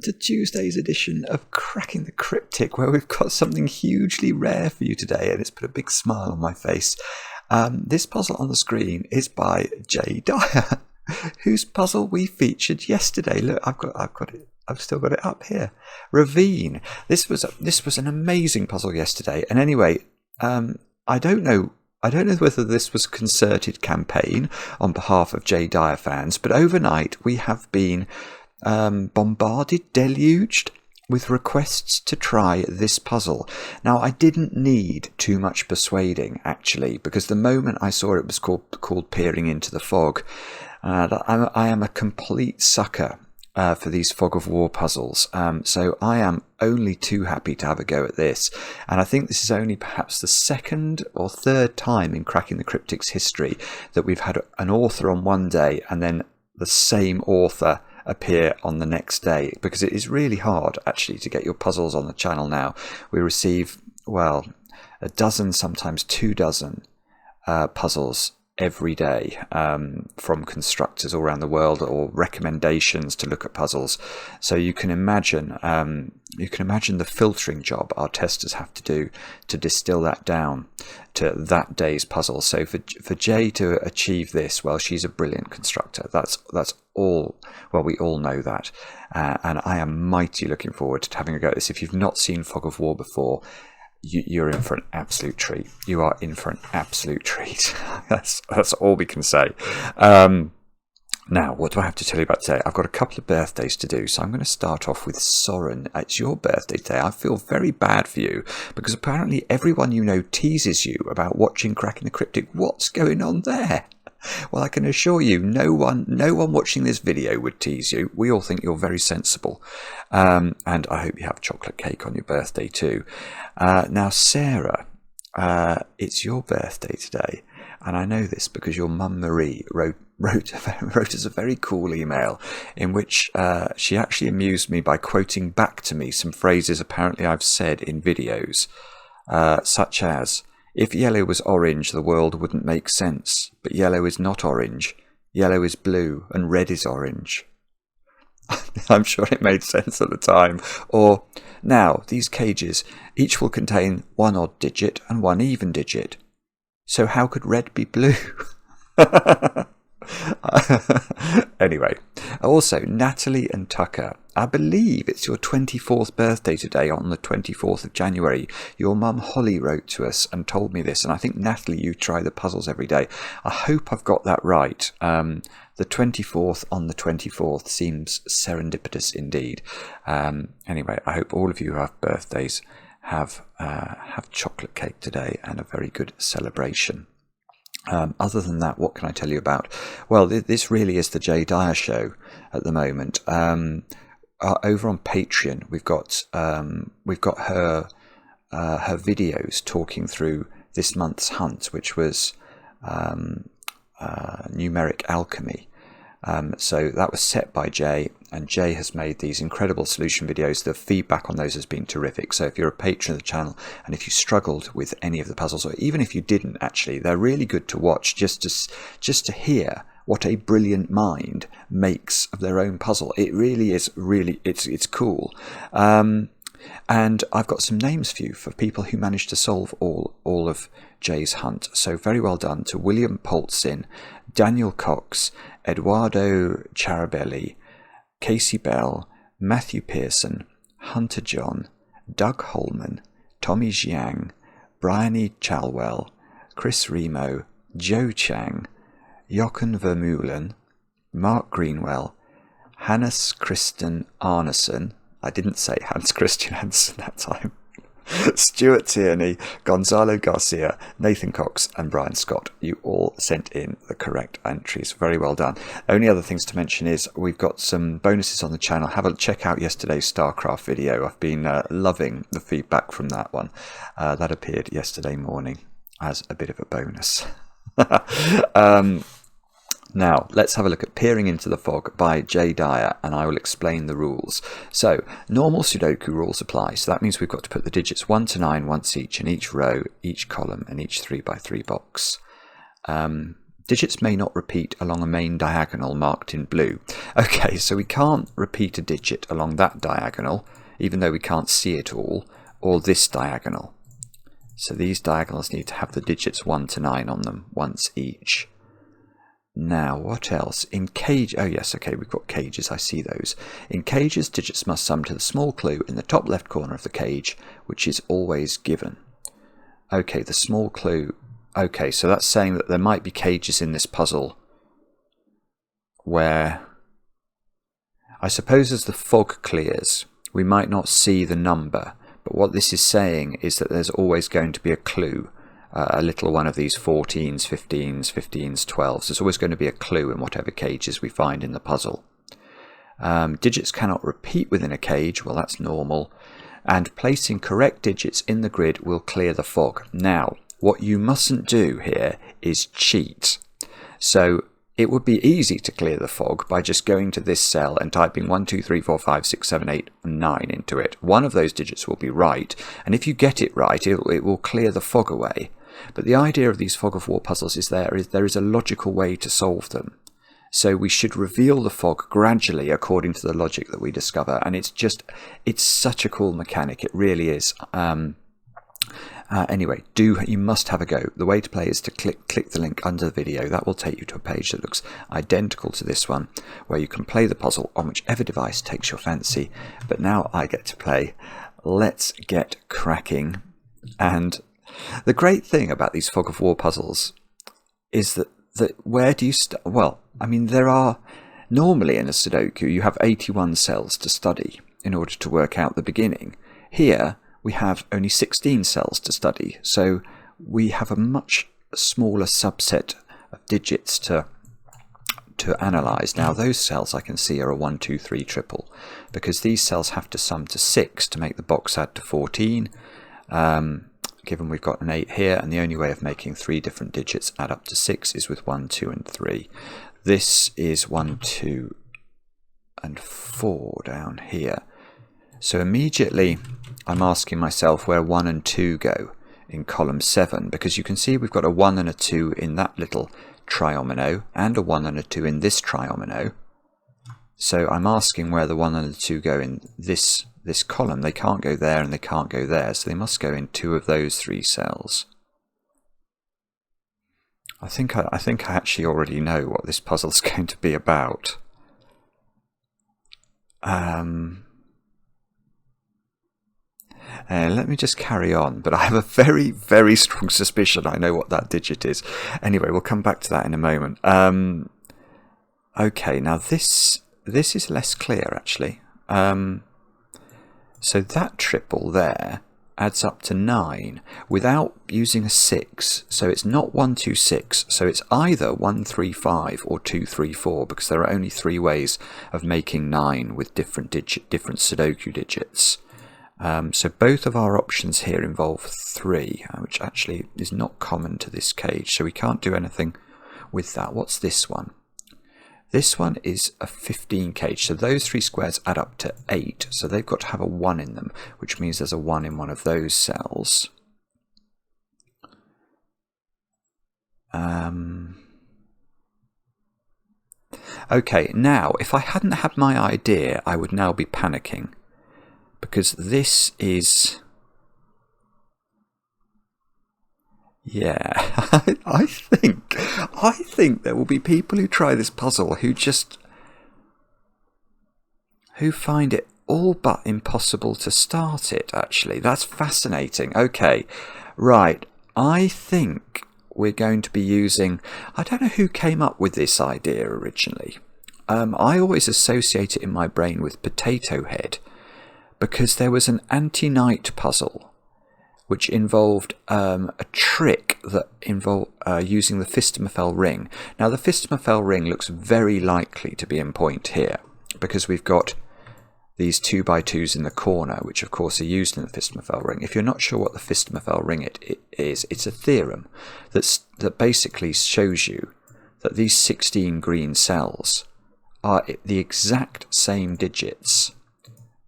welcome to Tuesday's edition of Cracking the Cryptic, where we've got something hugely rare for you today, and it's put a big smile on my face. This puzzle on the screen is by Jay Dyer, whose puzzle we featured yesterday. Look, I've got it. I've still got it up here. Ravine. This was an amazing puzzle yesterday. And anyway, I don't know whether this was a concerted campaign on behalf of Jay Dyer fans, but overnight we have been bombarded, deluged with requests to try this puzzle. Now, I didn't need too much persuading, actually, because the moment I saw it was called Peering into the Fog, I am a complete sucker for these fog of war puzzles, so I am only too happy to have a go at this, and I think this is only perhaps the second or third time in Cracking the Cryptic's history that we've had an author on one day and then the same author appear on the next day, because it is really hard actually to get your puzzles on the channel now. We receive, well, a dozen, sometimes 24 puzzles every day from constructors all around the world, or recommendations to look at puzzles. So you can imagine the filtering job our testers have to do to distill that down to that day's puzzle. So for Jay to achieve this, well, she's a brilliant constructor. That's all. Well, we all know that, and I am mighty looking forward to having a go at this. If you've not seen Fog of War before, you're in for an absolute treat. You are in for an absolute treat. That's all we can say. Now, what do I have to tell you about today? I've got a couple of birthdays to do, so I'm going to start off with Soren. It's your birthday today. I feel very bad for you, because apparently everyone you know teases you about watching Cracking the Cryptic. What's going on there? Well, I can assure you, no one watching this video would tease you. We all think you're very sensible. And I hope you have chocolate cake on your birthday too. Now, Sarah, it's your birthday today. And I know this because your mum Marie wrote us a very cool email in which she actually amused me by quoting back to me some phrases apparently I've said in videos, such as, "If yellow was orange, the world wouldn't make sense. But yellow is not orange. Yellow is blue and red is orange." I'm sure it made sense at the time. Or, "Now, these cages, each will contain one odd digit and one even digit. So how could red be blue?" Anyway, also Natalie and Tucker, I believe it's your 24th birthday today, on the 24th of January. Your mum Holly wrote to us and told me this, and I think, Natalie, you try the puzzles every day. I hope I've got that right. The 24th on the 24th seems serendipitous indeed. Anyway, I hope all of you who have birthdays have chocolate cake today and a very good celebration. Other than that, what can I tell you about? Well, this really is the Jay Dyer show at the moment. Over on Patreon, we've got her videos talking through this month's hunt, which was numeric alchemy. So that was set by Jay, and Jay has made these incredible solution videos. The feedback on those has been terrific. So if you're a patron of the channel, and if you struggled with any of the puzzles, or even if you didn't, actually, they're really good to watch just to hear what a brilliant mind makes of their own puzzle. It really is, it's cool. And I've got some names for you for people who managed to solve all of Jay's hunt. So very well done to William Poltzin, Daniel Cox, Eduardo Charabelli, Casey Bell, Matthew Pearson, Hunter John, Doug Holman, Tommy Jiang, Bryony Chalwell, Chris Remo, Joe Chang, Jochen Vermeulen, Mark Greenwell, Hannes Christian Arneson. I didn't say Hans Christian Hansen that time. Stuart Tierney, Gonzalo Garcia, Nathan Cox and Brian Scott. You all sent in the correct entries. Very well done. Only other things to mention is we've got some bonuses on the channel. Have a check out yesterday's StarCraft video. I've been loving the feedback from that one. That appeared yesterday morning as a bit of a bonus. Now, let's have a look at Peering into the Fog by Jay Dyer, and I will explain the rules. So, normal Sudoku rules apply. So that means we've got to put the digits 1 to 9 once each in each row, each column, and each 3x3 box. Digits may not repeat along a main diagonal marked in blue. Okay, so we can't repeat a digit along that diagonal, even though we can't see it all, or this diagonal. So these diagonals need to have the digits 1 to 9 on them, once each. Now, what else? In cage... Oh, yes, okay, we've got cages, I see those. In cages, digits must sum to the small clue in the top left corner of the cage, which is always given. Okay, the small clue... Okay, so that's saying that there might be cages in this puzzle where, I suppose as the fog clears, we might not see the number, but what this is saying is that there's always going to be a clue, a little one of these 14s, 15s, 15s, 12s. There's always going to be a clue in whatever cages we find in the puzzle. Digits cannot repeat within a cage, well that's normal, and placing correct digits in the grid will clear the fog. Now, what you mustn't do here is cheat. So it would be easy to clear the fog by just going to this cell and typing 1, 2, 3, 4, 5, 6, 7, 8, and 9 into it. One of those digits will be right, and if you get it right, it will clear the fog away. But the idea of these fog of war puzzles is there is a logical way to solve them. So we should reveal the fog gradually according to the logic that we discover, and it's such a cool mechanic, it really is. Anyway, you must have a go. The way to play is to click the link under the video. That will take you to a page that looks identical to this one, where you can play the puzzle on whichever device takes your fancy. But now I get to play. Let's get cracking. And the great thing about these fog of war puzzles is that where do you start? Well, I mean, there are normally in a Sudoku you have 81 cells to study in order to work out the beginning. Here we have only 16 cells to study, so we have a much smaller subset of digits to analyse. Now those cells I can see are a 1, 2, 3 triple, because these cells have to sum to 6 to make the box add to 14, given we've got an 8 here, and the only way of making 3 different digits add up to 6 is with 1, 2 and 3. This is 1, 2 and 4 down here. So immediately I'm asking myself where 1 and 2 go in column 7, because you can see we've got a 1 and a 2 in that little triomino and a 1 and a 2 in this triomino. So I'm asking where the 1 and the 2 go in this column. They can't go there and they can't go there, so they must go in 2 of those 3 cells. I think I actually already know what this puzzle's going to be about. Let me just carry on, but I have a very, very strong suspicion I know what that digit is. Anyway, we'll come back to that in a moment. Okay, now this is less clear, actually. So that triple there adds up to 9 without using a 6. So it's not 1, 2, 6. So it's either 1, 3, 5 or 2, 3, 4, because there are only 3 ways of making 9 with different Sudoku digits. So both of our options here involve 3, which actually is not common to this cage, so we can't do anything with that. What's this one? This one is a 15 cage, so those 3 squares add up to 8, so they've got to have a 1 in them, which means there's a 1 in one of those cells. Okay, now, if I hadn't had my idea, I would now be panicking. Because this is... Yeah, I think there will be people who try this puzzle who find it all but impossible to start it, actually. That's fascinating. Okay, right. I think we're going to be using... I don't know who came up with this idea originally. I always associate it in my brain with Potato Head, because there was an anti-knight puzzle which involved a trick that involved using the Fistamafel ring. Now the Fistamafel ring looks very likely to be in point here, because we've got these 2x2s in the corner, which of course are used in the Fistamafel ring. If you're not sure what the Fistamafel ring is, it's a theorem that basically shows you that these 16 green cells are the exact same digits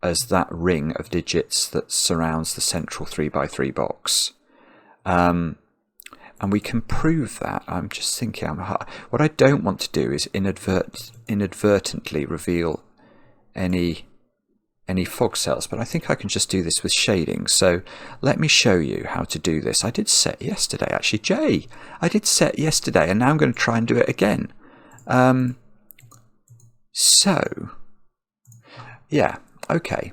as that ring of digits that surrounds the central 3x3 box. And And we can prove that. I'm just thinking, what I don't want to do is inadvertently reveal any fog cells, but I think I can just do this with shading. So let me show you how to do this. I did set yesterday, actually. Jay, I did set yesterday, and now I'm going to try and do it again. So yeah, okay.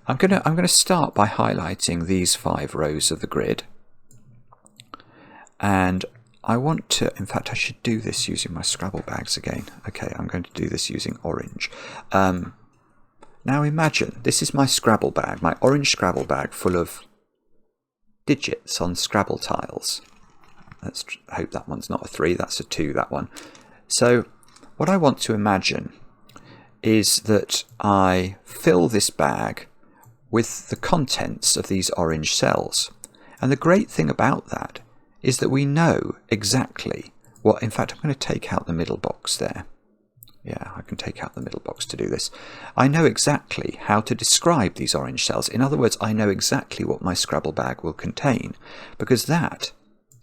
I'm gonna start by highlighting these 5 rows of the grid, and I want to, in fact I should do this using my Scrabble bags again. Okay, I'm going to do this using orange. Now imagine, this is my Scrabble bag, my orange Scrabble bag full of digits on Scrabble tiles. Let's hope that one's not a 3, that's a 2, that one. So what I want to imagine is that I fill this bag with the contents of these orange cells. And the great thing about that is that we know exactly what, in fact I'm going to take out the middle box there. Yeah, I can take out the middle box to do this. I know exactly how to describe these orange cells. In other words, I know exactly what my Scrabble bag will contain, because that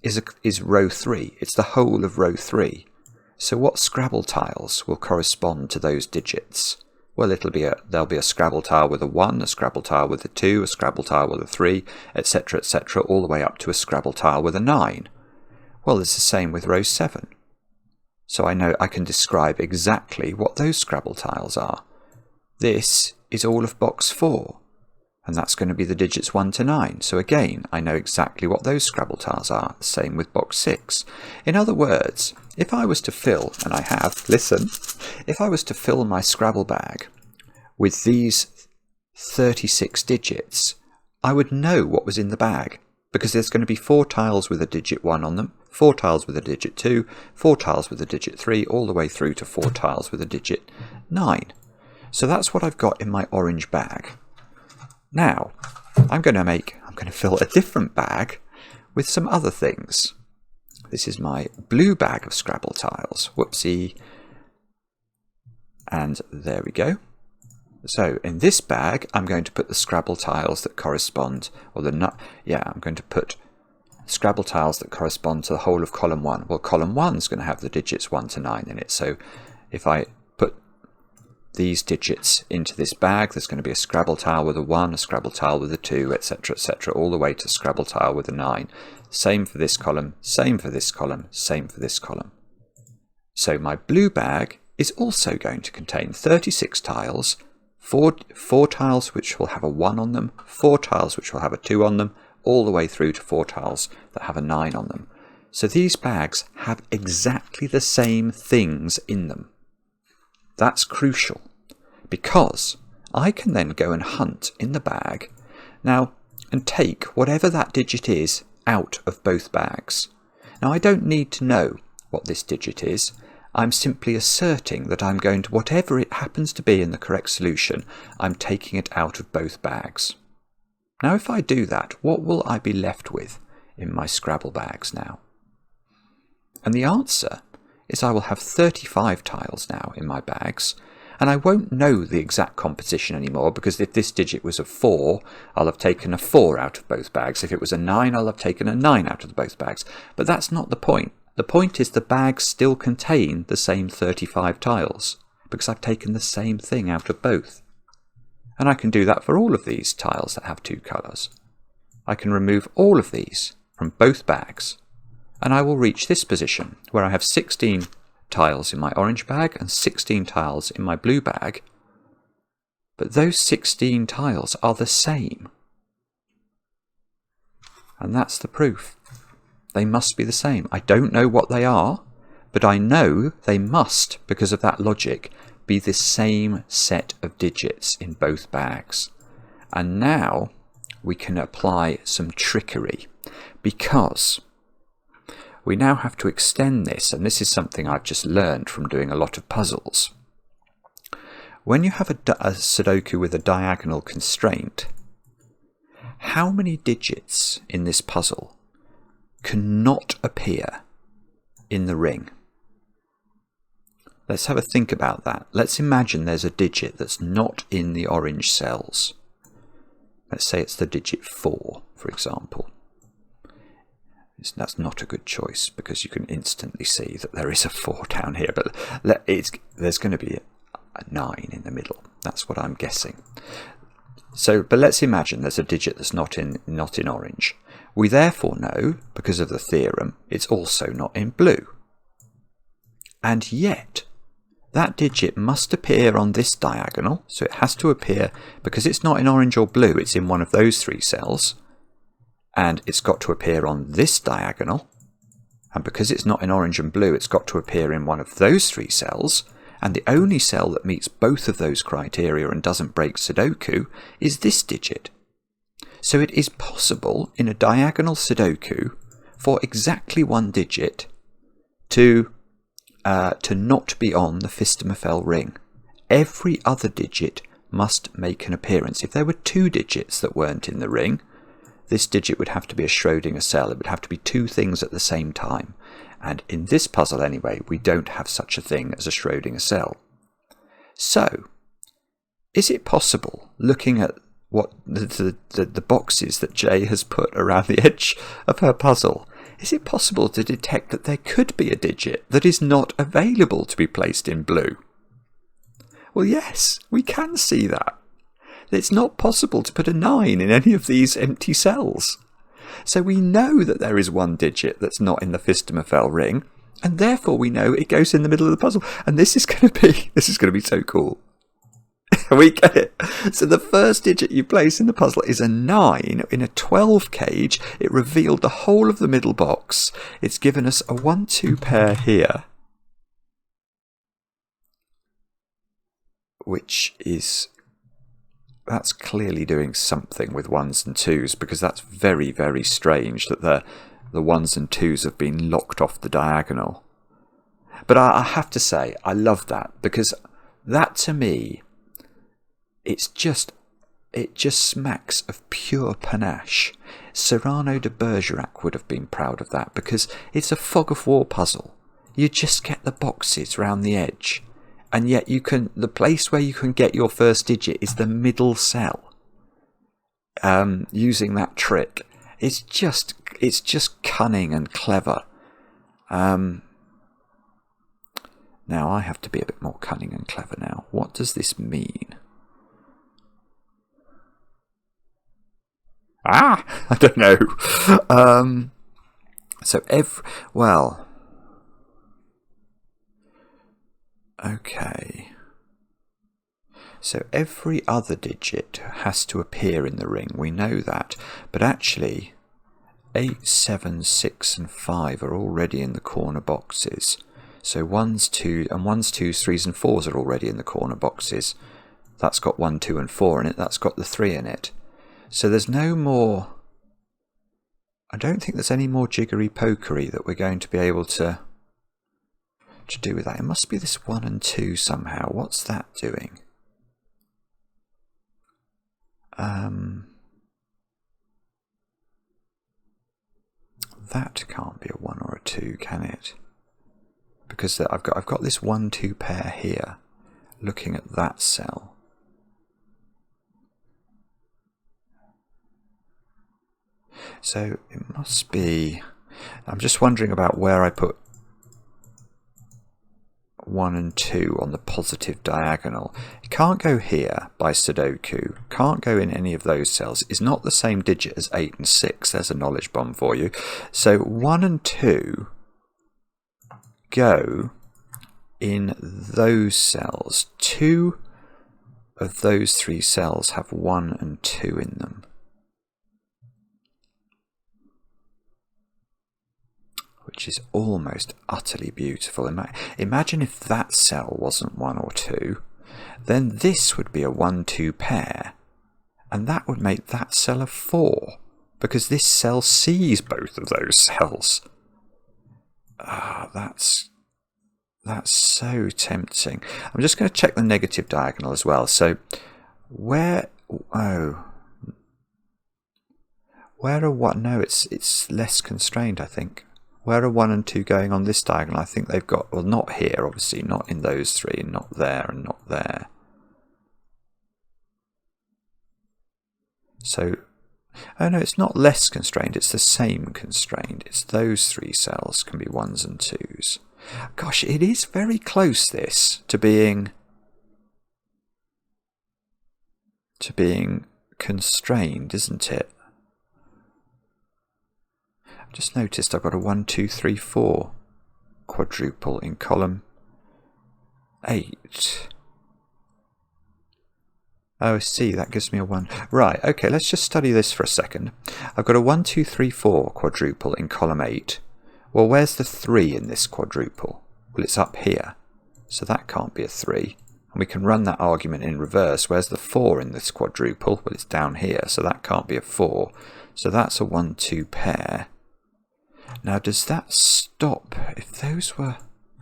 is row 3. It's the whole of row 3. So what Scrabble tiles will correspond to those digits? Well, there'll be a Scrabble tile with a 1, a Scrabble tile with a 2, a Scrabble tile with a 3, etc., etc., all the way up to a Scrabble tile with a 9. Well, it's the same with row 7. So I know I can describe exactly what those Scrabble tiles are. This is all of box 4, and that's going to be the digits 1 to 9. So again, I know exactly what those Scrabble tiles are. The same with box 6. In other words, if I was to fill, and I have, listen, if I was to fill my Scrabble bag with these 36 digits, I would know what was in the bag, because there's going to be 4 tiles with a digit 1 on them, 4 tiles with a digit 2, 4 tiles with a digit 3, all the way through to 4 tiles with a digit 9. So that's what I've got in my orange bag. Now, I'm going to fill a different bag with some other things. This is my blue bag of Scrabble tiles. Whoopsie. And there we go. So in this bag, I'm going to put the Scrabble tiles that correspond, I'm going to put Scrabble tiles that correspond to the whole of column 1. Well, column 1 is going to have the digits 1 to 9 in it. So if I put these digits into this bag, there's going to be a Scrabble tile with a 1, a Scrabble tile with a 2, etc., etc., all the way to Scrabble tile with a 9. Same for this column, same for this column, same for this column. So my blue bag is also going to contain 36 tiles, 4 tiles which will have a 1 on them, 4 tiles which will have a 2 on them, all the way through to 4 tiles that have a 9 on them. So these bags have exactly the same things in them. That's crucial, because I can then go and hunt in the bag now and take whatever that digit is out of both bags. Now I don't need to know what this digit is. I'm simply asserting that I'm going to, whatever it happens to be in the correct solution, I'm taking it out of both bags. Now if I do that, what will I be left with in my Scrabble bags now? And the answer is I will have 35 tiles now in my bags, and I won't know the exact composition anymore, because if this digit was a 4, I'll have taken a 4 out of both bags. If it was a 9, I'll have taken a 9 out of both bags. But that's not the point. The point is the bags still contain the same 35 tiles, because I've taken the same thing out of both. And I can do that for all of these tiles that have 2 colours. I can remove all of these from both bags, and I will reach this position where I have 16 tiles in my orange bag and 16 tiles in my blue bag, but those 16 tiles are the same. And that's the proof. They must be the same. I don't know what they are, but I know they must, because of that logic, be the same set of digits in both bags. And now we can apply some trickery, because we now have to extend this, and this is something I've just learned from doing a lot of puzzles. When you have a Sudoku with a diagonal constraint, how many digits in this puzzle cannot appear in the ring? Let's have a think about that. Let's imagine there's a digit that's not in the orange cells. Let's say it's the digit 4, for example. That's not a good choice because you can instantly see that there is a 4 down here, but there's going to be a 9 in the middle. That's what I'm guessing. So, but let's imagine there's a digit that's not in orange. We therefore know, because of the theorem, it's also not in blue. And yet, that digit must appear on this diagonal, so it has to appear, because it's not in orange or blue, it's in one of those 3 cells, and it's got to appear on this diagonal, and because it's not in orange and blue, it's got to appear in one of those 3 cells, and the only cell that meets both of those criteria and doesn't break Sudoku is this digit. So it is possible in a diagonal Sudoku for exactly one digit to not be on the Fistamafel ring. Every other digit must make an appearance. If there were 2 digits that weren't in the ring, this digit would have to be a Schrödinger cell. It would have to be 2 things at the same time. And in this puzzle anyway, we don't have such a thing as a Schrödinger cell. So, is it possible, looking at what the boxes that Jay has put around the edge of her puzzle, is it possible to detect that there could be a digit that is not available to be placed in blue? Well, yes, we can see that. It's not possible to put a 9 in any of these empty cells. So we know that there is one digit that's not in the Fistamafel ring, and therefore we know it goes in the middle of the puzzle. And this is going to be so cool. We get it. So the first digit you place in the puzzle is a 9 in a 12 cage. It revealed the whole of the middle box. It's given us a 1-2 pair here, that's clearly doing something with 1s and 2s, because that's very, very strange that the 1s and 2s have been locked off the diagonal. But I have to say, I love that, because that to me, it just smacks of pure panache. Cyrano de Bergerac would have been proud of that, because it's a fog of war puzzle. You just get the boxes round the edge. And yet the place where you can get your first digit is the middle cell. Using that trick, it's just cunning and clever. Now I have to be a bit more cunning and clever now. What does this mean? I don't know. Okay. So every other digit has to appear in the ring. We know that. But actually, 8, 7, 6 and 5 are already in the corner boxes. So 1s, 2s, 3s and 4s are already in the corner boxes. That's got 1, 2 and 4 in it. That's got the 3 in it. So there's no more... I don't think there's any more jiggery-pokery that we're going to be able to do with that. It must be this 1 and 2 somehow. What's that doing? That can't be a 1 or a 2, can it? Because I've got this 1-2 pair here, looking at that cell. So it must be... I'm just wondering about where I put 1 and 2 on the positive diagonal. It can't go here by Sudoku. Can't go in any of those cells. It's not the same digit as 8 and 6. There's a knowledge bomb for you. So 1 and 2 go in those cells. 2 of those 3 cells have 1 and 2 in them. Which is almost utterly beautiful. Imagine if that cell wasn't 1 or 2, then this would be a 1-2 pair, and that would make that cell a 4, because this cell sees both of those cells. That's so tempting. I'm just going to check the negative diagonal as well. So where are what? No, it's less constrained, I think. Where are 1 and 2 going on this diagonal? I think they've got, well, not here, obviously, not in those 3, not there, and not there. So Oh no, it's not less constrained, it's the same constrained. It's those 3 cells can be 1s and 2s. Gosh, it is very close, this, to being constrained, isn't it? I've just noticed I've got a 1, 2, 3, 4 quadruple in column 8. Oh, I see, that gives me a 1. Right, okay, let's just study this for a second. I've got a 1, 2, 3, 4 quadruple in column 8. Well, where's the 3 in this quadruple? Well, it's up here, so that can't be a 3. And we can run that argument in reverse. Where's the 4 in this quadruple? Well, it's down here, so that can't be a 4. So that's a 1, 2 pair. Now, does that stop if those were...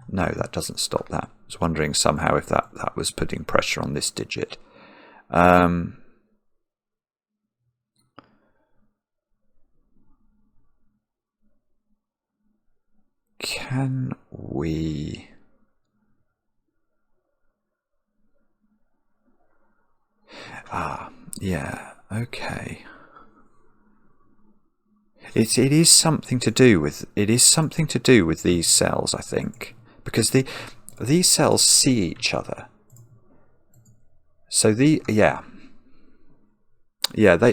No, that doesn't stop that. I was wondering somehow if that was putting pressure on this digit. Can we... yeah, okay. It is something to do with these cells, I think, because these cells see each other. So they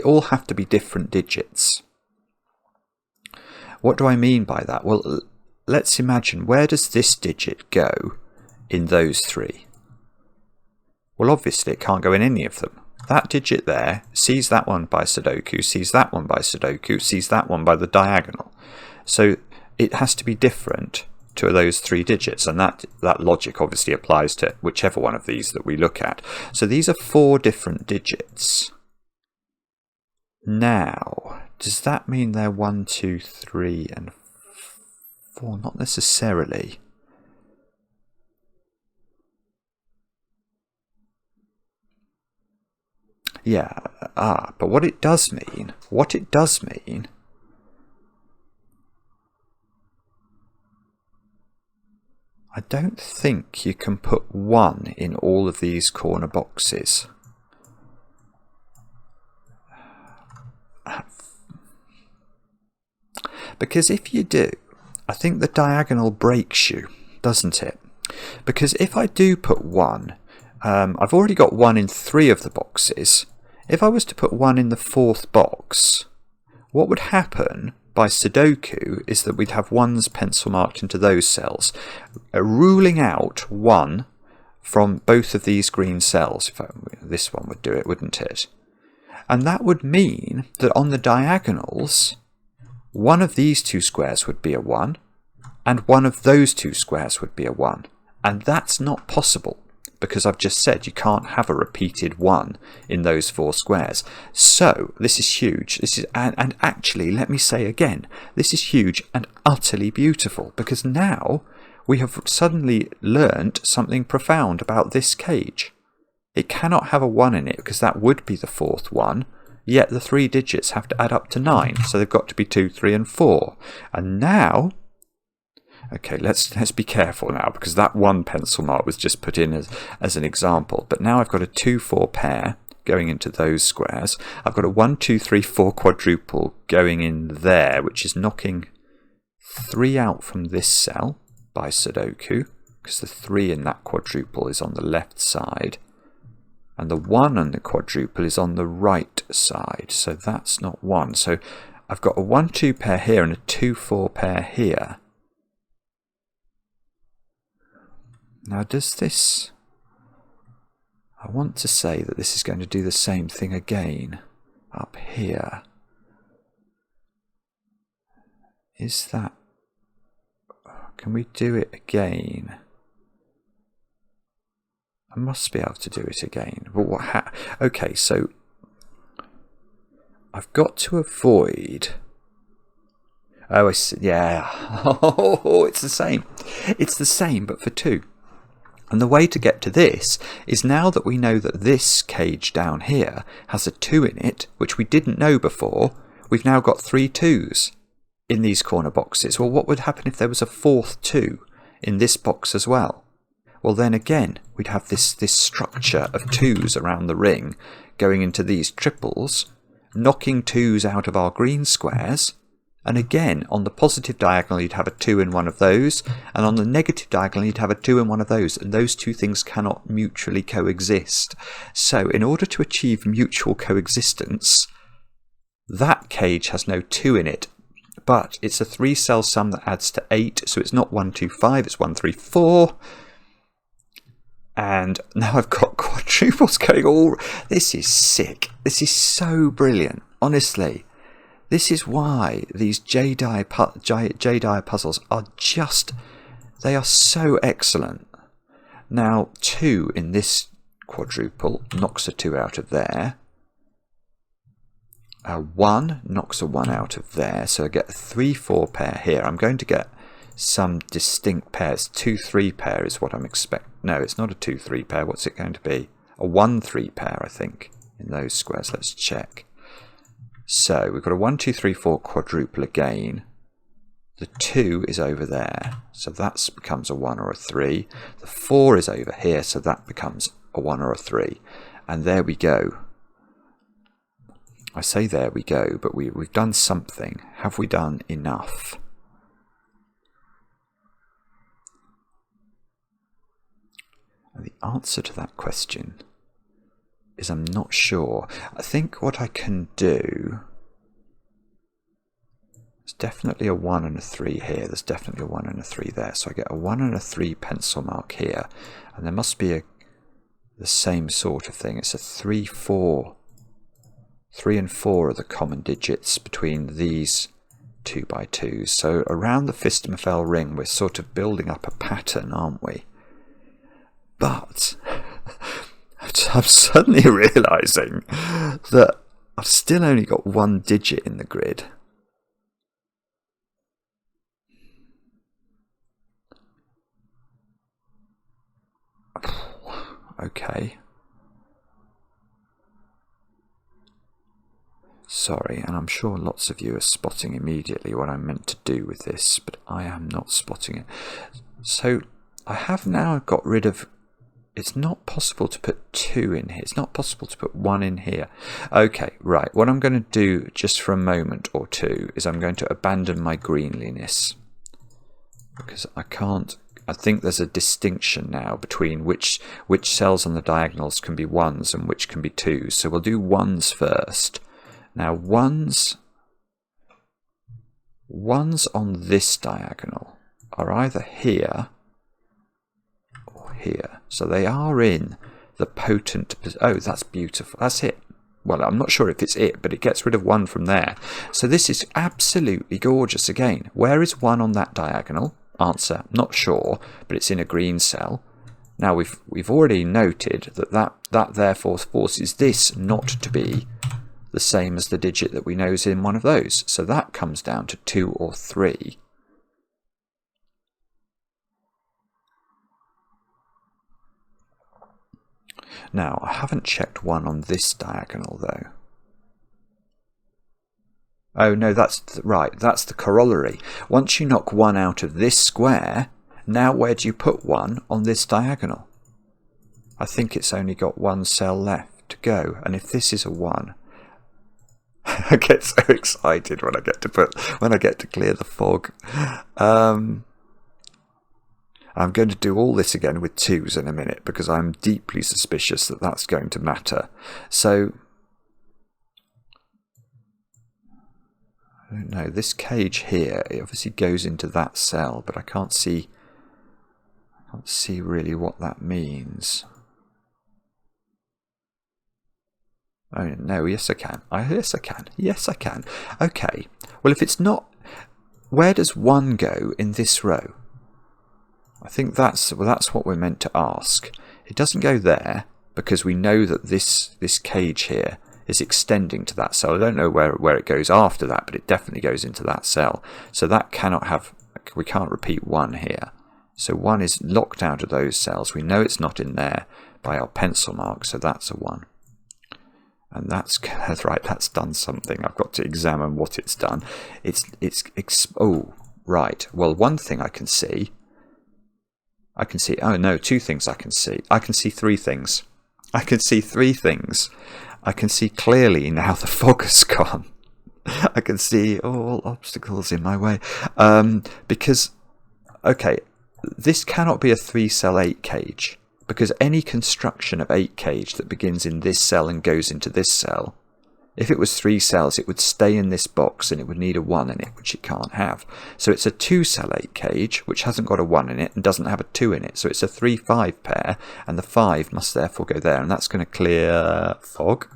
all have to be different digits. What do I mean by that? Well, let's imagine, where does this digit go in those 3? Well, obviously it can't go in any of them. That digit there sees that one by sudoku, sees that one by sudoku, sees that one by the diagonal. So it has to be different to those 3 digits, and that logic obviously applies to whichever one of these that we look at. So these are 4 different digits. Now, does that mean they're 1, 2, 3, and 4? Not necessarily. Yeah, but what it does mean, I don't think you can put 1 in all of these corner boxes. Because if you do, I think the diagonal breaks you, doesn't it? Because if I do put 1, I've already got 1 in 3 of the boxes. If I was to put 1 in the 4th box, what would happen by Sudoku is that we'd have 1s pencil marked into those cells, ruling out 1 from both of these green cells. This one would do it, wouldn't it? And that would mean that on the diagonals, one of these 2 squares would be a 1, and one of those 2 squares would be a 1. And that's not possible, because I've just said you can't have a repeated 1 in those 4 squares. So this is huge. And actually, let me say again, this is huge and utterly beautiful, because now we have suddenly learnt something profound about this cage. It cannot have a 1 in it, because that would be the 4th one, yet the 3 digits have to add up to 9, so they've got to be 2, 3 and 4. And now... Okay, let's be careful now, because that 1 pencil mark was just put in as an example. But now I've got a 2, 4 pair going into those squares. I've got a 1, 2, 3, 4 quadruple going in there, which is knocking 3 out from this cell by Sudoku, because the 3 in that quadruple is on the left side. And the 1 on the quadruple is on the right side, so that's not 1. So I've got a 1, 2 pair here and a 2, 4 pair here. Now does this... I want to say that this is going to do the same thing again up here. Is that... Can we do it again? I must be able to do it again. But what? Okay, so I've got to avoid... Oh, I see. Yeah. Oh, it's the same. It's the same, but for 2. And the way to get to this is, now that we know that this cage down here has a 2 in it, which we didn't know before, we've now got 3 2s in these corner boxes. Well, what would happen if there was a 4th 2 in this box as well? Well, then again, we'd have this structure of 2s around the ring going into these triples, knocking 2s out of our green squares. And again, on the positive diagonal, you'd have a 2 in one of those. And on the negative diagonal, you'd have a 2 in one of those. And those two things cannot mutually coexist. So in order to achieve mutual coexistence, that cage has no 2 in it. But it's a 3-cell sum that adds to 8. So it's not 1, 2, 5, it's 1, 3, 4. And now I've got quadruples going all... This is sick. This is so brilliant. Honestly. This is why these Jay Dyer puzzles are just... They are so excellent. Now, 2 in this quadruple knocks a 2 out of there. 1 knocks a 1 out of there. So I get a 3-4 pair here. I'm going to get some distinct pairs. 2-3 pair is what I'm expecting. No, it's not a 2-3 pair. What's it going to be? A 1-3 pair, I think, in those squares. Let's check. So we've got a 1, 2, 3, 4 quadruple again. The 2 is over there, so that becomes a 1 or a 3. The 4 is over here, so that becomes a 1 or a 3. And there we go. I say there we go, but we've done something. Have we done enough? And the answer to that question is I'm not sure. I think what I can do... There's definitely a 1 and a 3 here. There's definitely a 1 and a 3 there. So I get a 1 and a 3 pencil mark here. And there must be the same sort of thing. It's a 3, 4. 3 and 4 are the common digits between these 2x2s. So around the Fistemafel ring, we're sort of building up a pattern, aren't we? But I'm suddenly realising that I've still only got 1 digit in the grid. Okay. Sorry, and I'm sure lots of you are spotting immediately what I'm meant to do with this, but I am not spotting it. So I have now got rid of... It's not possible to put 2 in here. It's not possible to put 1 in here. Okay, right. What I'm going to do just for a moment or two is I'm going to abandon my greenliness. Because I can't... I think there's a distinction now between which cells on the diagonals can be 1s and which can be 2s. So we'll do 1s first. Now 1s on this diagonal are either here or here. So they are in the potent... Oh, that's beautiful. That's it. Well, I'm not sure if it's it, but it gets rid of 1 from there. So this is absolutely gorgeous again. Where is 1 on that diagonal? Answer, not sure, but it's in a green cell. Now we've already noted that therefore forces this not to be the same as the digit that we know is in one of those. So that comes down to 2 or 3. Now, I haven't checked 1 on this diagonal, though. Oh, no, that's right. That's the corollary. Once you knock 1 out of this square, now where do you put 1 on this diagonal? I think it's only got 1 cell left to go. And if this is a 1... I get so excited when I get to clear the fog. I'm going to do all this again with 2s in a minute because I'm deeply suspicious that that's going to matter. So, I don't know, this cage here, it obviously goes into that cell, but I can't see really what that means. Oh, no, yes I can. Yes I can. Yes I can. Okay. Well, if it's not... Where does 1 go in this row? I think that's what we're meant to ask. It doesn't go there because we know that this cage here is extending to that cell. I don't know where it goes after that, but it definitely goes into that cell. So that cannot have... We can't repeat 1 here. So 1 is locked out of those cells. We know it's not in there by our pencil mark, so that's a 1. And that's right. That's done something. I've got to examine what it's done. Oh, right. Well, one thing I can see. Oh no, 2 things I can see. I can see 3 things. I can see 3 things. I can see clearly now the fog has gone. I can see all obstacles in my way. Because, okay, this cannot be a 3-cell 8 cage. Because any construction of 8 cage that begins in this cell and goes into this cell, if it was 3 cells, it would stay in this box and it would need a 1 in it, which it can't have. So it's a 2-cell 8 cage, which hasn't got a 1 in it and doesn't have a 2 in it. So it's a 3-5 pair, and the 5 must therefore go there, and that's going to clear fog.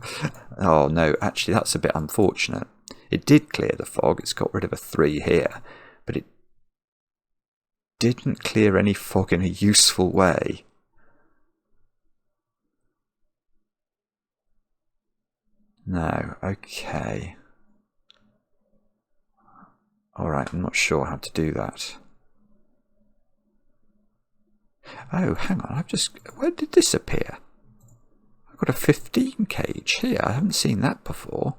Oh no, actually that's a bit unfortunate. It did clear the fog, it's got rid of a 3 here, but it didn't clear any fog in a useful way. No, okay. Alright, I'm not sure how to do that. Oh, hang on, where did this appear? I've got a 15 cage here, I haven't seen that before.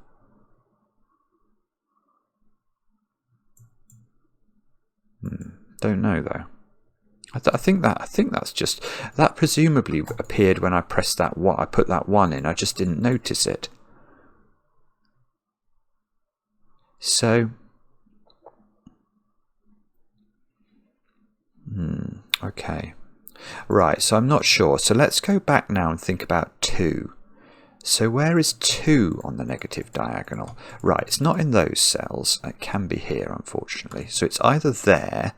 Don't know though. I think that's just, that presumably appeared when I pressed that one, I put that 1 in, I just didn't notice it. So, okay, right, so I'm not sure. So let's go back now and think about 2. So where is 2 on the negative diagonal? Right, it's not in those cells. It can be here, unfortunately. So it's either there.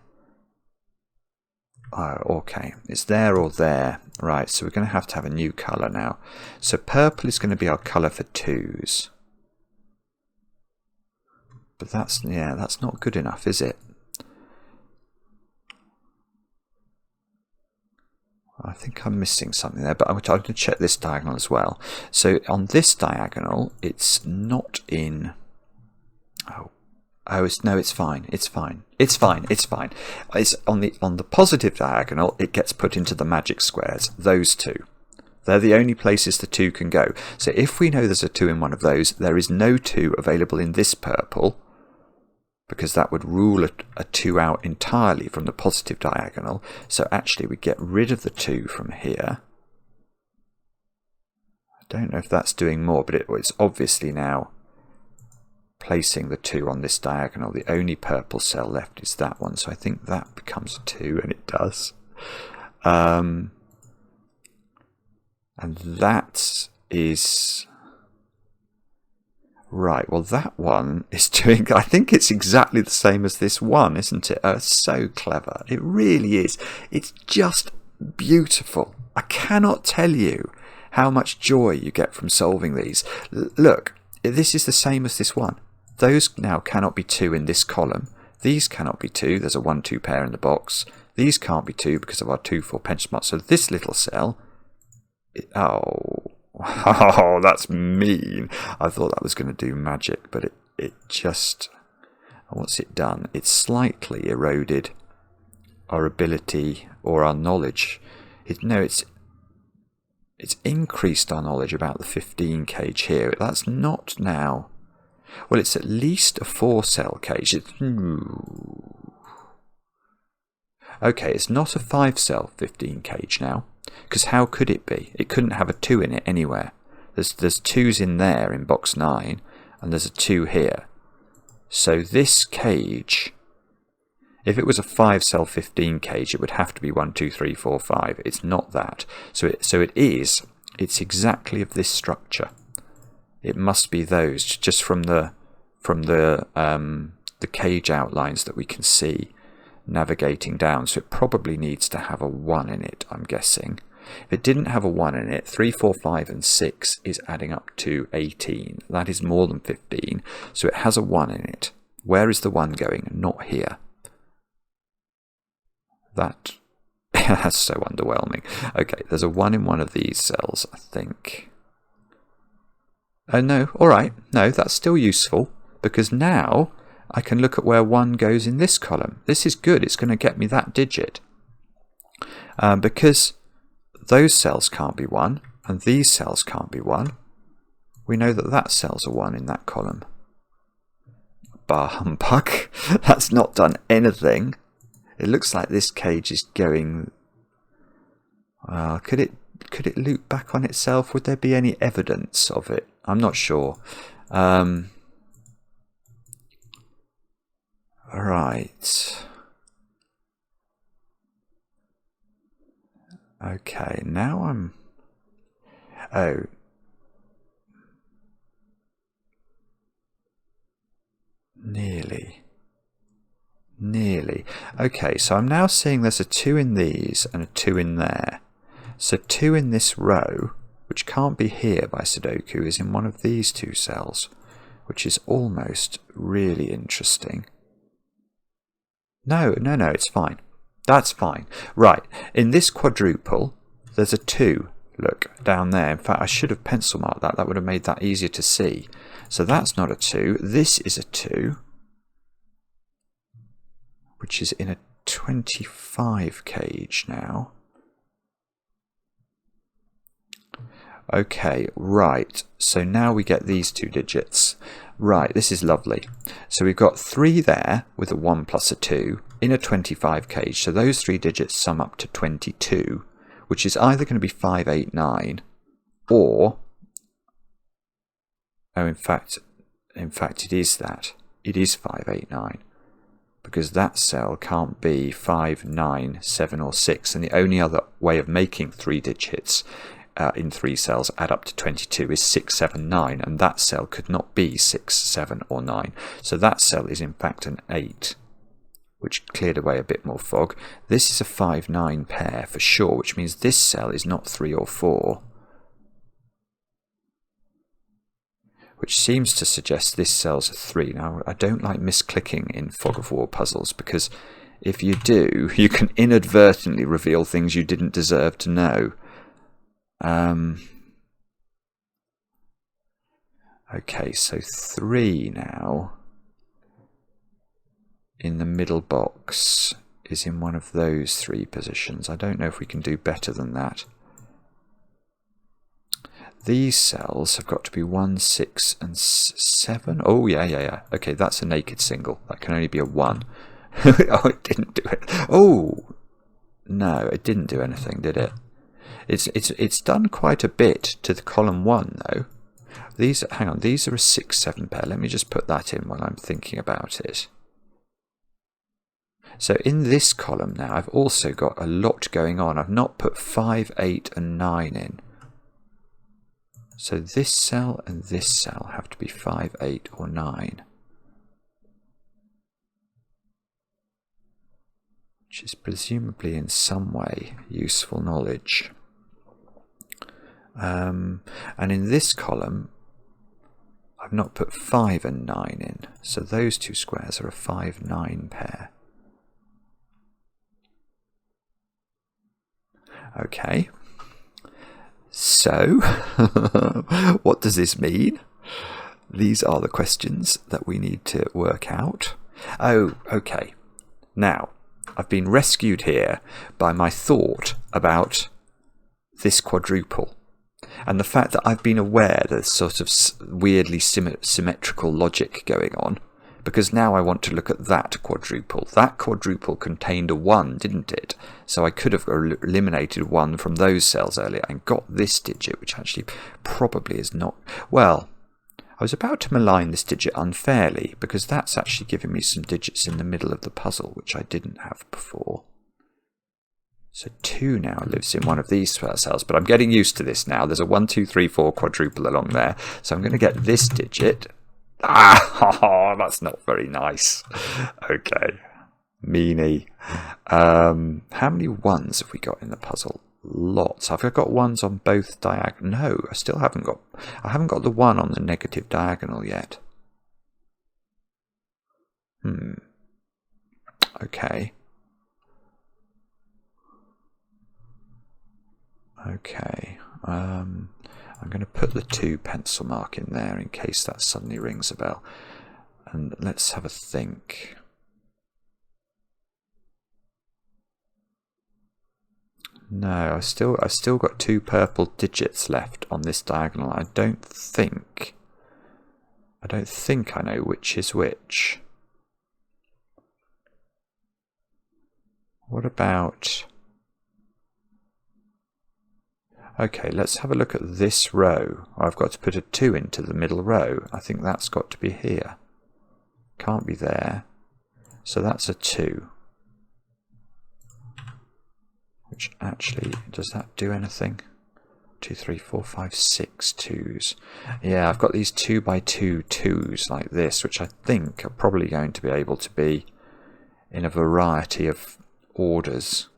Oh, okay, it's there or there. Right, so we're going to have a new colour now. So purple is going to be our colour for 2s. But that's not good enough, is it? I think I'm missing something there, but I'm going to check this diagonal as well. So on this diagonal, it's not in... No, it's fine. It's fine. It's fine. It's fine. It's on the positive diagonal, it gets put into the magic squares, those 2. They're the only places the 2 can go. So if we know there's a 2 in one of those, there is no 2 available in this purple, because that would rule a 2 out entirely from the positive diagonal. So actually we get rid of the 2 from here. I don't know if that's doing more, but it's obviously now placing the 2 on this diagonal. The only purple cell left is that one, so I think that becomes a 2, and it does. And that is... Right, well that one is doing, I think it's exactly the same as this one, isn't it? So clever. It really is. It's just beautiful. I cannot tell you how much joy you get from solving these. Look, this is the same as this one. Those now cannot be 2 in this column. These cannot be 2. There's a 1-2 pair in the box. These can't be 2 because of our 2-4 pension mark. So this little cell... Oh, that's mean. I thought that was going to do magic, but it just... What's it done? It's slightly eroded our ability or our knowledge. It's increased our knowledge about the 15 cage here. That's not now... Well, it's at least a 4-cell cage. Okay, it's not a 5-cell 15 cage now. Because how could it be? It couldn't have a 2 in it anywhere. There's 2s in there in box 9, and there's a 2 here. So this cage, if it was a 5-cell 15 cage, it would have to be 1, 2, 3, 4, 5. It's not that. So it's exactly of this structure. It must be those, just from the cage outlines that we can see navigating down. So it probably needs to have a 1 in it, I'm guessing. If it didn't have a 1 in it, 3, 4, 5 and 6 is adding up to 18. That is more than 15. So it has a 1 in it. Where is the 1 going? Not here. That's so underwhelming. Okay, there's a 1 in one of these cells, I think. Oh no, alright. No, that's still useful, because now I can look at where 1 goes in this column. This is good. It's going to get me that digit. Because those cells can't be 1, and these cells can't be 1, we know that that cell's a 1 in that column. Bah humbug. That's not done anything. It looks like this cage is going... Could it loop back on itself? Would there be any evidence of it? I'm not sure. Right. Okay, now I'm... Oh. Nearly. Okay, so I'm now seeing there's a 2 in these and a 2 in there. So 2 in this row, which can't be here by Sudoku, is in one of these 2 cells, which is almost really interesting. No, it's fine. That's fine. Right, in this quadruple, there's a 2. Look, down there. In fact, I should have pencil marked that. That would have made that easier to see. So that's not a 2. This is a 2, which is in a 25 cage now. Okay, right. So now we get these 2 digits. Right, this is lovely. So we've got 3 there with a 1 plus a 2 in a 25 cage. So those 3 digits sum up to 22, which is either going to be 589 or... Oh, in fact, it is that. It is 589. Because that cell can't be 5, 9, 7 or 6. And the only other way of making 3 digits in 3 cells add up to 22 is 6, 7, 9. And that cell could not be 6, 7 or 9. So that cell is in fact an 8, which cleared away a bit more fog. This is a 5, 9 pair for sure, which means this cell is not 3 or 4. Which seems to suggest this cell's a 3. Now, I don't like misclicking in fog of war puzzles, because if you do, you can inadvertently reveal things you didn't deserve to know. Okay, so 3 now in the middle box is in one of those 3 positions. I don't know if we can do better than that. These cells have got to be 1, 6 and 7. Oh, yeah. Okay, that's a naked single. That can only be a 1. Oh, it didn't do it. Oh, no, it didn't do anything, did it? It's done quite a bit to the column 1, though. Hang on, these are a 6, 7 pair. Let me just put that in while I'm thinking about it. So in this column now, I've also got a lot going on. I've not put 5, 8 and 9 in. So this cell and this cell have to be 5, 8 or 9. Which is presumably in some way useful knowledge. And in this column, I've not put 5 and 9 in. So those 2 squares are a 5, 9 pair. Okay. So, what does this mean? These are the questions that we need to work out. Oh, okay. Now, I've been rescued here by my thought about this quadruple. And the fact that I've been aware there's sort of weirdly symmetrical logic going on. Because now I want to look at that quadruple. That quadruple contained a 1, didn't it? So I could have eliminated 1 from those cells earlier and got this digit, which actually probably is not... Well, I was about to malign this digit unfairly, because that's actually giving me some digits in the middle of the puzzle, which I didn't have before. So 2 now lives in one of these cells, but I'm getting used to this now. There's a 1, 2, 3, 4 quadruple along there. So I'm going to get this digit... Ah, that's not very nice. Okay. Meanie. How many 1s have we got in the puzzle? Lots. Have I got 1s on both diagonal? No, I still haven't got... I haven't got the 1 on the negative diagonal yet. Okay. Okay. I'm going to put the 2 pencil mark in there in case that suddenly rings a bell. And let's have a think. No, I've still got 2 purple digits left on this diagonal. I don't think I know which is which. What about... Okay, let's have a look at this row. I've got to put a 2 into the middle row. I think that's got to be here. Can't be there. So that's a 2. Which actually, does that do anything? 2, 3, 4, 5, 6 2s. Yeah, I've got these 2 by 2 2s like this, which I think are probably going to be able to be in a variety of orders.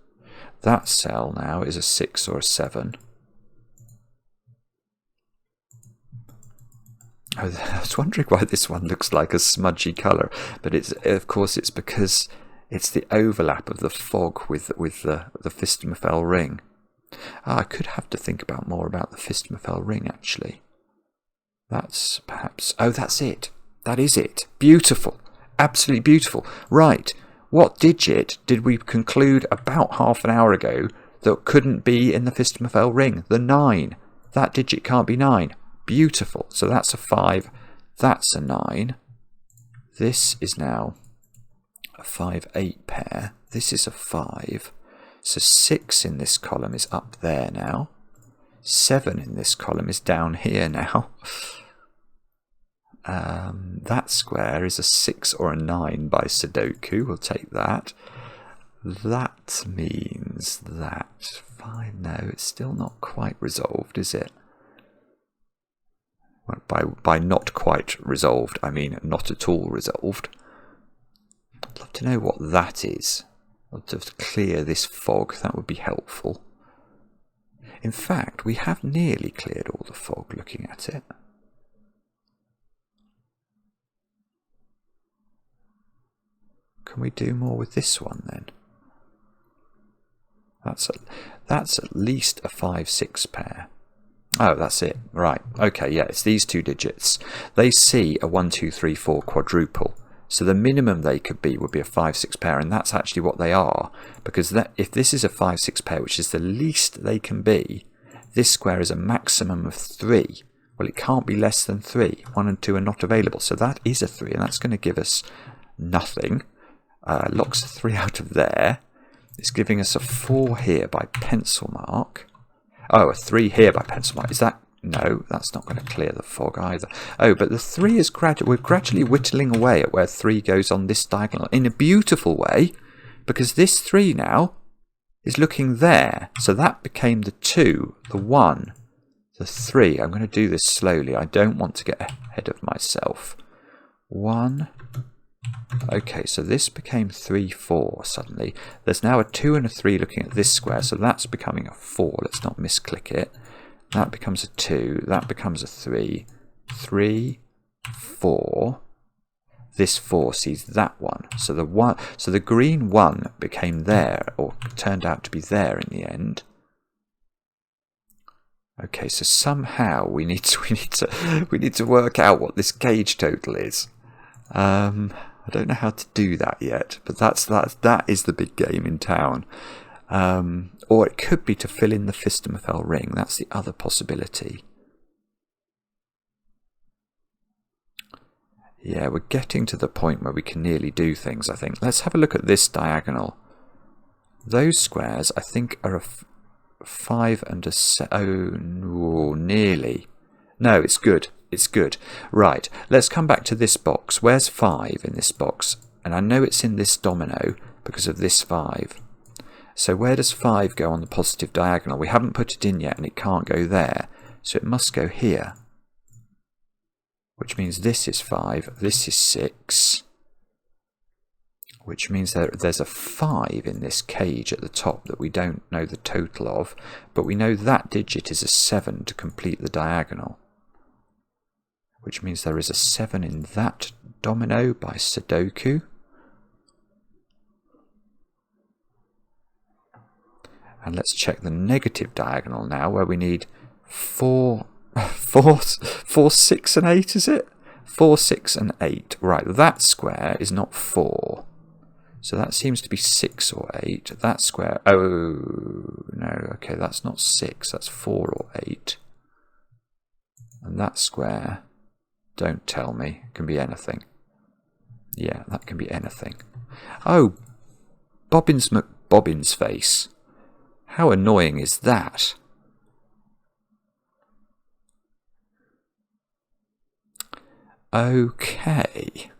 That cell now is a 6 or a 7. Oh, I was wondering why this one looks like a smudgy colour, but it's, of course it's because it's the overlap of the fog with the Fistomephel ring. I could have to think about more about the Fistomephel ring, actually. That's perhaps... Oh, that's it. That is it. Beautiful. Absolutely beautiful. Right. What digit did we conclude about half an hour ago that couldn't be in the Fistomephel ring? The 9. That digit can't be 9. Beautiful. So that's a 5. That's a 9. This is now a 5-8 pair. This is a 5. So 6 in this column is up there now. 7 in this column is down here now. That square is a 6 or a 9 by Sudoku. We'll take that. That means that 5. No, it's still not quite resolved, is it? By not quite resolved, I mean not at all resolved. I'd love to know what that is. I'd love to clear this fog. That would be helpful. In fact, we have nearly cleared all the fog looking at it. Can we do more with this one then? That's at least a 5-6 pair. Oh, that's it. Right. Okay, yeah, it's these 2 digits. They see a 1, 2, 3, 4 quadruple. So the minimum they could be would be a 5-6 pair, and that's actually what they are. Because if this is a 5-6 pair, which is the least they can be, this square is a maximum of 3. Well, it can't be less than 3. 1 and 2 are not available. So that is a 3, and that's going to give us nothing. Locks a 3 out of there. It's giving us a 4 here by pencil mark. Oh, a 3 here by pencil mark. Is that... No, that's not going to clear the fog either. Oh, but the 3 is we're gradually whittling away at where 3 goes on this diagonal in a beautiful way, because this 3 now is looking there. So that became the 2, the 1, the 3. I'm going to do this slowly. I don't want to get ahead of myself. 1. Okay, so this became 3, 4 suddenly. There's now a 2 and a 3 looking at this square, so that's becoming a 4. Let's not misclick it. That becomes a 2. That becomes a 3. 3, 4. This 4 sees that one. So the green 1 became there, or turned out to be there in the end. Okay, so somehow we need to work out what this gauge total is. I don't know how to do that yet, but that is the big game in town. Or it could be to fill in the Fistomephel ring. That's the other possibility. Yeah, we're getting to the point where we can nearly do things, I think. Let's have a look at this diagonal. Those squares, I think, are a 5 and a 7. Oh, nearly. No, it's good. It's good. Right, let's come back to this box. Where's 5 in this box? And I know it's in this domino because of this 5. So where does 5 go on the positive diagonal? We haven't put it in yet, and it can't go there. So it must go here. Which means this is 5, this is 6. Which means there's a 5 in this cage at the top that we don't know the total of. But we know that digit is a 7 to complete the diagonal. Which means there is a 7 in that domino by Sudoku. And let's check the negative diagonal now, where we need 4, 6 and 8, is it? 4, 6 and 8. Right, that square is not 4. So that seems to be 6 or 8. That square, oh, no, okay, that's not 6, that's 4 or 8. And that square, don't tell me, can be anything. Yeah, that can be anything. Oh, Bobbins McBobbins face. How annoying is that? Okay.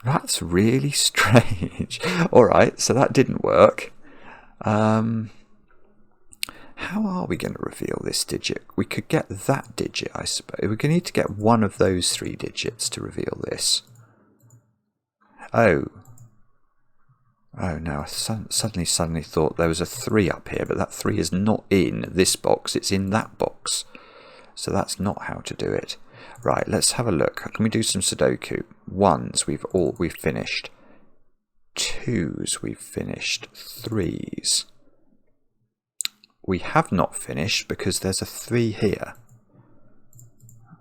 That's really strange. Alright, so that didn't work. How are we going to reveal this digit? We could get that digit, I suppose. We're going to need to get one of those 3 digits to reveal this. Oh no, I suddenly thought there was a 3 up here, but that 3 is not in this box, it's in that box. So that's not how to do it. Right, let's have a look. Can we do some Sudoku? 1s we've finished. 2s we've finished. 3s we have not finished because there's a 3 here.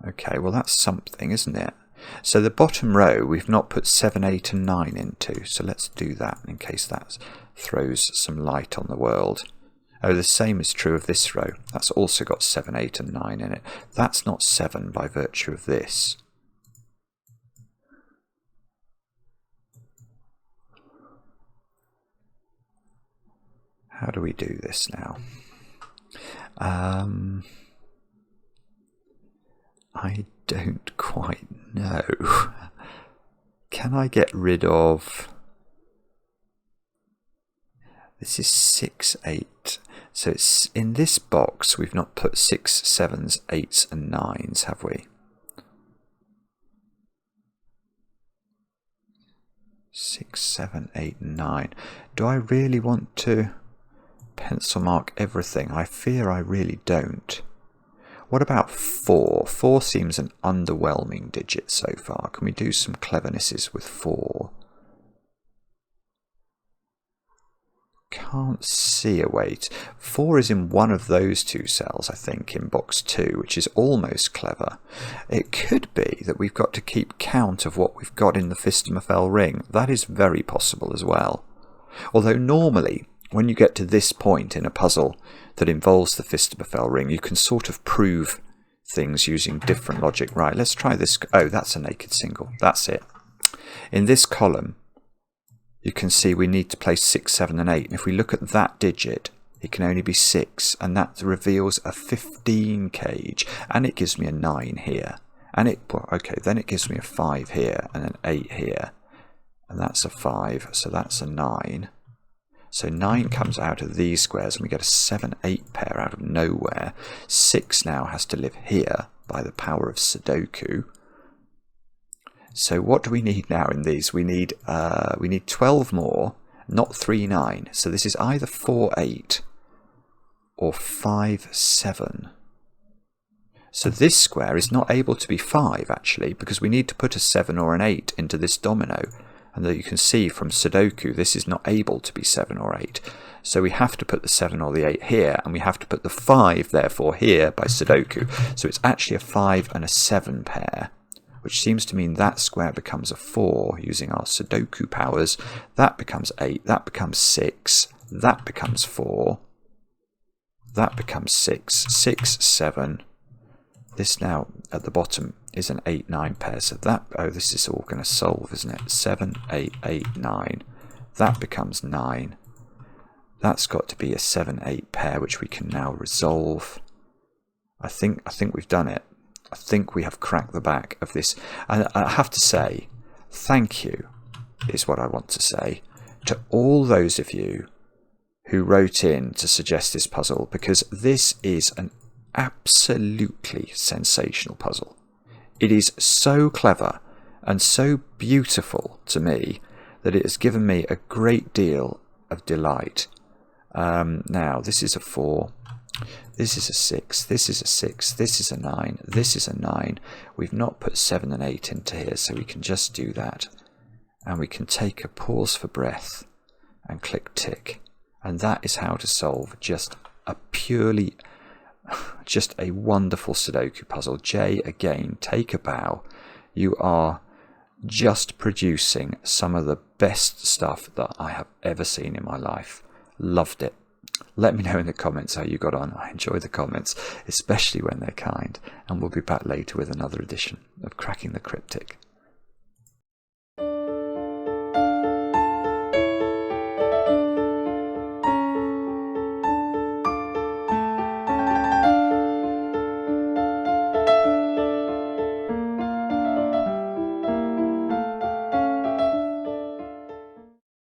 Okay, well that's something, isn't it? So the bottom row we've not put 7, 8 and 9 into, so let's do that in case that throws some light on the world. Oh, the same is true of this row. That's also got 7, 8 and 9 in it. That's not 7 by virtue of this. How do we do this now? I don't quite know. Can I get rid of... This is 6, 8. So it's in this box we've not put 6, 7s, 8s and 9s, have we? 6, 7, 8 and 9. Do I really want to pencil mark everything? I fear I really don't. What about 4? 4 seems an underwhelming digit so far. Can we do some clevernesses with 4? Can't see a way. 4 is in one of those 2 cells, I think, in box 2, which is almost clever. It could be that we've got to keep count of what we've got in the Fistamafell ring. That is very possible as well. Although normally, when you get to this point in a puzzle that involves the Fistamafell ring, you can sort of prove things using different logic. Right, let's try this. Oh, that's a naked single. That's it. In this column, you can see we need to place 6, 7 and 8. And if we look at that digit, it can only be 6. And that reveals a 15 cage. And it gives me a 9 here. And then it gives me a 5 here and an 8 here. And that's a 5, so that's a 9. So 9 comes out of these squares and we get a 7, 8 pair out of nowhere. 6 now has to live here by the power of Sudoku. So what do we need now in these? We need 12 more, not 3, 9. So this is either 4, 8 or 5, 7. So this square is not able to be 5 actually, because we need to put a 7 or an 8 into this domino. And that you can see from Sudoku, this is not able to be 7 or 8. So we have to put the 7 or the 8 here, and we have to put the 5, therefore, here by Sudoku. So it's actually a 5 and a 7 pair, which seems to mean that square becomes a 4 using our Sudoku powers. That becomes 8, that becomes 6, that becomes 4, that becomes 6, 6, 7. This now at the bottom is an 8, 9 pair. So that, this is all going to solve, isn't it? 7, 8, 8, 9. That becomes 9. That's got to be a 7, 8 pair, which we can now resolve. I think we've done it. I think we have cracked the back of this. And I have to say, thank you, is what I want to say, to all those of you who wrote in to suggest this puzzle, because this is an absolutely sensational puzzle. It is so clever and so beautiful to me that it has given me a great deal of delight. Now, this is a 4, this is a 6, this is a 6, this is a 9, this is a 9. We've not put 7 and 8 into here, so we can just do that. And we can take a pause for breath and click tick. And that is how to solve just a wonderful Sudoku puzzle. Jay, again, take a bow. You are just producing some of the best stuff that I have ever seen in my life. Loved it. Let me know in the comments how you got on. I enjoy the comments, especially when they're kind. And we'll be back later with another edition of Cracking the Cryptic.